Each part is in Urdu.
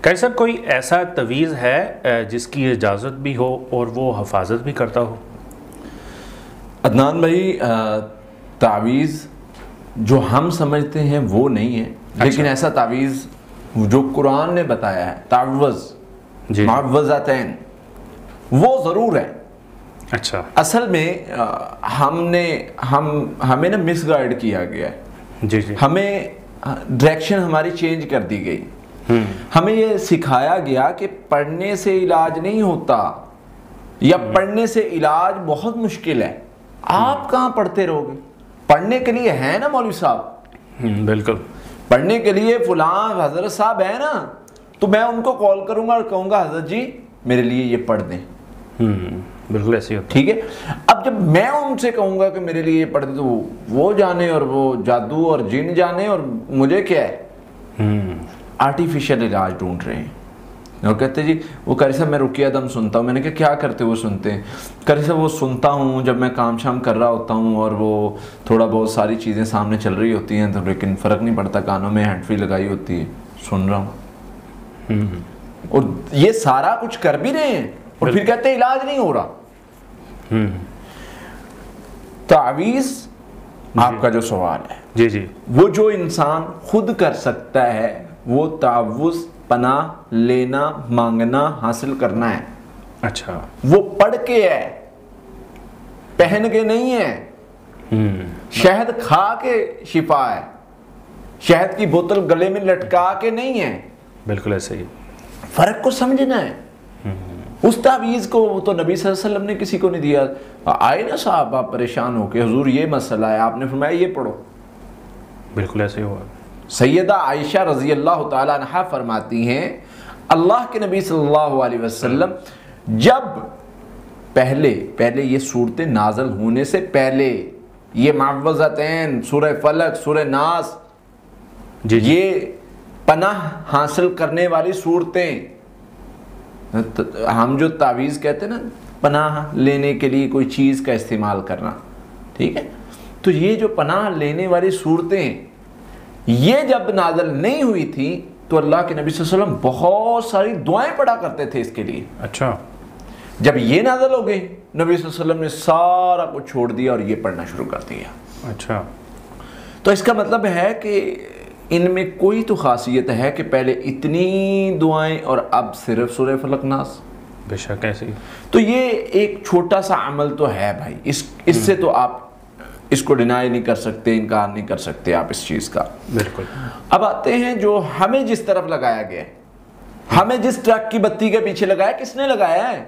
قاری صاحب کوئی ایسا تویز ہے جس کی اجازت بھی ہو اور وہ حفاظت بھی کرتا ہو؟ عدنان بھائی تعویذ جو ہم سمجھتے ہیں وہ نہیں ہے، لیکن ایسا تعویذ جو قرآن نے بتایا ہے تعوذ معوذتین وہ ضرور ہے۔ اچھا، اصل میں ہمیں نا مس گائیڈ کیا گیا ہے، جی جی، ہمیں ڈائریکشن ہماری چینج کر دی گئی۔ ہمیں یہ سکھایا گیا کہ پڑھنے سے علاج نہیں ہوتا، یا پڑھنے سے علاج بہت مشکل ہے۔ آپ کہاں پڑھتے رہو گے؟ پڑھنے کے لیے ہے نا مولوی صاحب، بالکل، پڑھنے کے لیے فلاں حضرت صاحب ہے نا، تو میں ان کو کال کروں گا اور کہوں گا حضرت جی میرے لیے یہ پڑھ دیں۔ بالکل ایسے ہوتا ہے، ٹھیک ہے۔ اب جب میں ان سے کہوں گا کہ میرے لیے یہ پڑھ دیں، تو وہ جانے اور وہ جادو اور جن جانے، اور مجھے کیا ہے؟ آرٹیفیشل علاج ڈھونڈ رہے ہیں۔ اور کہتے جی وہ قاری صاحب میں رقیہ دم سنتا ہوں۔ میں نے کہا کیا کرتے وہ سنتے ہیں؟ قاری صاحب وہ سنتا ہوں جب میں کام شام کر رہا ہوتا ہوں اور وہ تھوڑا بہت ساری چیزیں سامنے چل رہی ہوتی ہیں، تو لیکن فرق نہیں پڑتا، کانوں میں ہینڈ فری لگائی ہوتی ہے، سن رہا ہوں، اور یہ سارا کچھ کر بھی رہے ہیں، اور پھر کہتے ہیں علاج نہیں ہو رہا۔ تعویذ آپ کا جو سوال ہے، جی جی، وہ جو انسان خود کر سکتا ہے وہ تعوذ پناہ لینا، مانگنا، حاصل کرنا ہے۔ اچھا، وہ پڑھ کے ہے، پہن کے نہیں ہے، شہد کھا کے شفا ہے، شہد کی بوتل گلے میں لٹکا کے نہیں ہے۔ بالکل ایسے ہی، فرق کو سمجھنا ہے۔ اس تعویذ کو تو نبی صلی اللہ علیہ وسلم نے کسی کو نہیں دیا۔ آئے نا صاحب آپ پریشان ہو کے حضور یہ مسئلہ ہے، آپ نے فرمایا یہ پڑھو۔ بالکل ایسے ہی ہوا۔ سیدہ عائشہ رضی اللہ تعالیٰ عنہا فرماتی ہیں اللہ کے نبی صلی اللہ علیہ وسلم جب پہلے یہ صورتیں نازل ہونے سے پہلے، یہ معوذتین، سورہ فلق، سورہ ناس، یہ پناہ حاصل کرنے والی صورتیں، ہم جو تعویذ کہتے ہیں نا پناہ لینے کے لیے کوئی چیز کا استعمال کرنا، ٹھیک ہے، تو یہ جو پناہ لینے والی صورتیں یہ جب نازل نہیں ہوئی تھی تو اللہ کے نبی صلی اللہ علیہ وسلم بہت ساری دعائیں پڑھا کرتے تھے اس کے لیے۔ اچھا، جب یہ نازل ہو گئی نبی صلی اللہ علیہ وسلم نے سارا کچھ چھوڑ دیا اور یہ پڑھنا شروع کر دیا۔ اچھا، تو اس کا مطلب ہے کہ ان میں کوئی تو خاصیت ہے کہ پہلے اتنی دعائیں اور اب صرف سورہ فلق ناس۔ بے شک ایسے ہی۔ تو یہ ایک چھوٹا سا عمل تو ہے بھائی، اس سے تو آپ اس کو ڈینائی نہیں کر سکتے، انکار نہیں کر سکتے آپ اس چیز کا۔ بالکل۔ اب آتے ہیں جو ہمیں جس طرف لگایا گیا ہے، ہمیں جس ٹرک کی بتی کے پیچھے لگایا، کس نے لگایا ہے؟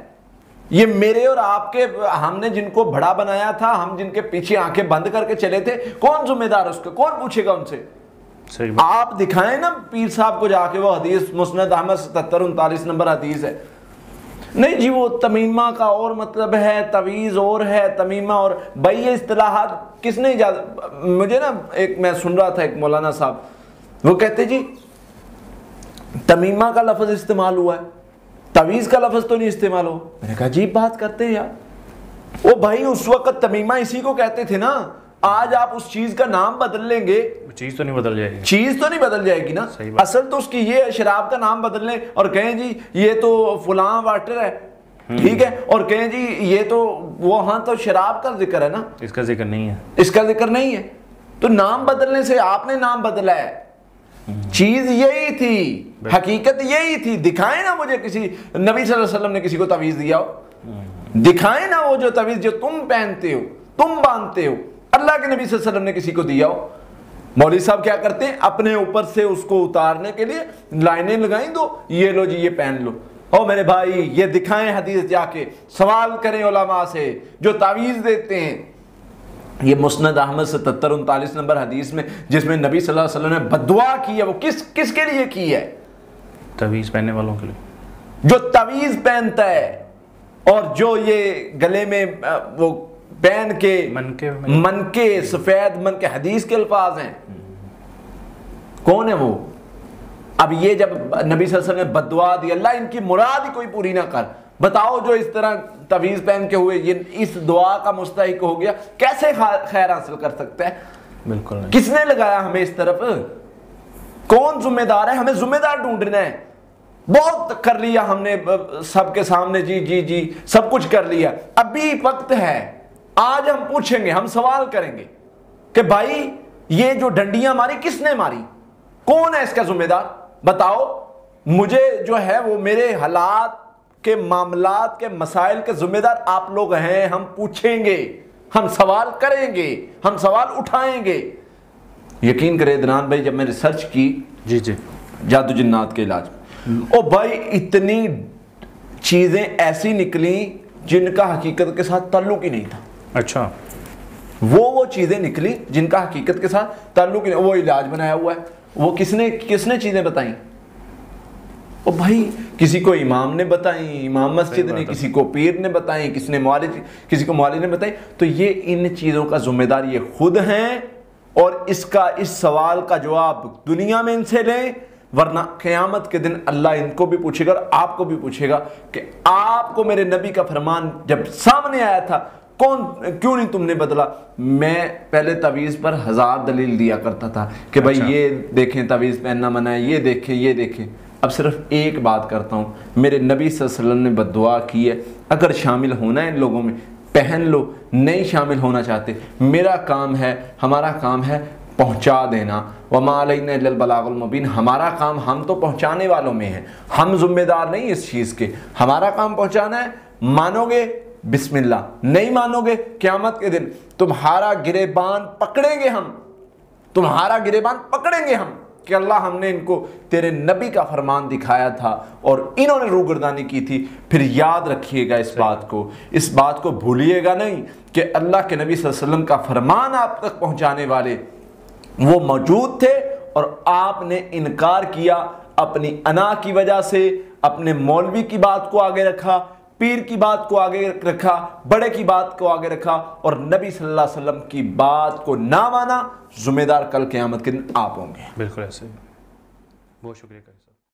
یہ میرے اور آپ کے، ہم نے جن کو بڑا بنایا تھا، ہم جن کے پیچھے آنکھیں بند کر کے چلے تھے، کون ذمہ دار اس کا؟ کون پوچھے گا ان سے؟ صحیح بات۔ آپ دکھائیں نا پیر صاحب کو جا کے وہ حدیث، مسند احمد 7739 نمبر حدیث ہے۔ نہیں جی وہ تمیمہ کا اور مطلب ہے، تعویذ اور ہے، تمیمہ اور، بھائی یہ اصطلاحات کس نے اجازت؟ مجھے نا ایک میں سن رہا تھا ایک مولانا صاحب، وہ کہتے جی تمیمہ کا لفظ استعمال ہوا ہے، تعویذ کا لفظ تو نہیں استعمال ہو۔ میں نے کہا عجیب بات کرتے ہیں یار، وہ بھائی اس وقت تمیمہ اسی کو کہتے تھے نا، آج آپ اس چیز کا نام بدل لیں گے، چیز تو نہیں بدل جائے گی، چیز تو نہیں بدل جائے گی نا۔ اصل تو اس کی یہ شراب کا نام بدل لیں اور کہیں جی یہ تو فلاں واٹر ہے، ٹھیک ہے، اور کہیں جی یہ تو وہاں تو شراب کا ذکر ہے نا، اس کا ذکر نہیں ہے، اس کا ذکر نہیں ہے۔ تو نام بدلنے سے آپ نے نام بدلا ہے، چیز یہی تھی، حقیقت یہی تھی۔ دکھائیں نا مجھے کسی نبی صلی اللہ علیہ وسلم نے کسی کو تعویذ دیا ہو، دکھائیں نا وہ جو تعویذ جو تم پہنتے ہو، تم باندھتے ہو، اللہ کے نبی صلی اللہ علیہ وسلم نے کسی کو دیا ہو۔ مولوی صاحب کیا کرتے ہیں؟ اپنے اوپر سے اس کو اتارنے کے لیے لائنیں لگائیں، دو یہ لو جی یہ پہن لو۔ او میرے بھائی یہ دکھائیں حدیث، جا کے سوال کریں علماء سے جو تعویذ دیتے ہیں۔ یہ مسند احمد 7739 نمبر حدیث میں جس میں نبی صلی اللہ علیہ وسلم نے بددعا کی ہے، وہ کس کے لیے کی ہے؟ تعویذ پہننے والوں کے لیے، جو تعویذ پہنتا ہے اور جو یہ گلے میں وہ پہن کے من کے سفید من کے، حدیث کے الفاظ ہیں، کون ہے وہ؟ اب یہ جب نبی صلی اللہ علیہ وسلم نے بددعا دی، اللہ ان کی مراد ہی کوئی پوری نہ کر، بتاؤ جو اس طرح تعویذ پہن کے ہوئے یہ اس دعا کا مستحق ہو گیا، کیسے خیر حاصل کر سکتا ہے؟ بالکل نہیں۔ کس نے لگایا ہمیں اس طرف؟ کون ذمہ دار ہے؟ ہمیں ذمہ دار ڈھونڈنا ہے۔ بہت کر لیا ہم نے سب کے سامنے، جی جی جی سب کچھ کر لیا، ابھی وقت ہے، آج ہم پوچھیں گے، ہم سوال کریں گے کہ بھائی یہ جو ڈنڈیاں ماری کس نے ماری، کون ہے اس کا ذمہ دار، بتاؤ مجھے جو ہے وہ میرے حالات کے معاملات کے مسائل کے ذمہ دار آپ لوگ ہیں، ہم پوچھیں گے، ہم سوال کریں گے، ہم سوال اٹھائیں گے۔ یقین کرے عدنان بھائی، جب میں ریسرچ کی جی جی جادو جنات کے علاج او بھائی اتنی چیزیں ایسی نکلیں جن کا حقیقت کے ساتھ تعلق ہی نہیں تھا۔ اچھا، وہ چیزیں نکلی جن کا حقیقت کے ساتھ تعلق ہی نہیں، وہ علاج بنایا ہوا ہے، وہ کس نے چیزیں بتائیں؟ او بھائی کسی کو امام نے بتائیں، امام مسجد نے، کسی کو پیر نے بتائیں، کسی کو مولوی نے بتائیں۔ تو یہ ان چیزوں کا ذمہ دار یہ خود ہیں، اور اس سوال کا جواب دنیا میں ان سے لیں، ورنہ قیامت کے دن اللہ ان کو بھی پوچھے گا اور آپ کو بھی پوچھے گا کہ آپ کو میرے نبی کا فرمان جب سامنے آیا تھا کیوں نہیں تم نے بدلا؟ میں پہلے تعویذ پر 1000 دلیل دیا کرتا تھا کہ بھائی یہ دیکھیں تعویذ پہننا منع ہے، یہ دیکھیں۔ اب صرف ایک بات کرتا ہوں، میرے نبی صلی اللہ علیہ وسلم نے بددعا کی ہے، اگر شامل ہونا ہے ان لوگوں میں پہن لو، نہیں شامل ہونا چاہتے، میرا کام ہے، ہمارا کام ہے پہنچا دینا، وما علینا الا البلاغ المبین، ہمارا کام، ہم تو پہنچانے والوں میں ہیں، ہم ذمہ دار نہیں اس چیز کے، ہمارا کام پہنچانا ہے، مانو گے بسم اللہ، نہیں مانو گے قیامت کے دن تمہارا گریبان پکڑیں گے ہم کہ اللہ ہم نے ان کو تیرے نبی کا فرمان دکھایا تھا اور انہوں نے روگردانی کی تھی۔ پھر یاد رکھیے گا اس بات کو بھولیے گا نہیں کہ اللہ کے نبی صلی اللہ علیہ وسلم کا فرمان آپ تک پہنچانے والے وہ موجود تھے اور آپ نے انکار کیا، اپنی انا کی وجہ سے اپنے مولوی کی بات کو آگے رکھا، پیر کی بات کو آگے رکھا، بڑے کی بات کو آگے رکھا، اور نبی صلی اللہ علیہ وسلم کی بات کو نہ مانا، ذمہ دار کل قیامت کے دن آپ ہوں گے۔ بالکل ایسے ہی۔ بہت شکریہ۔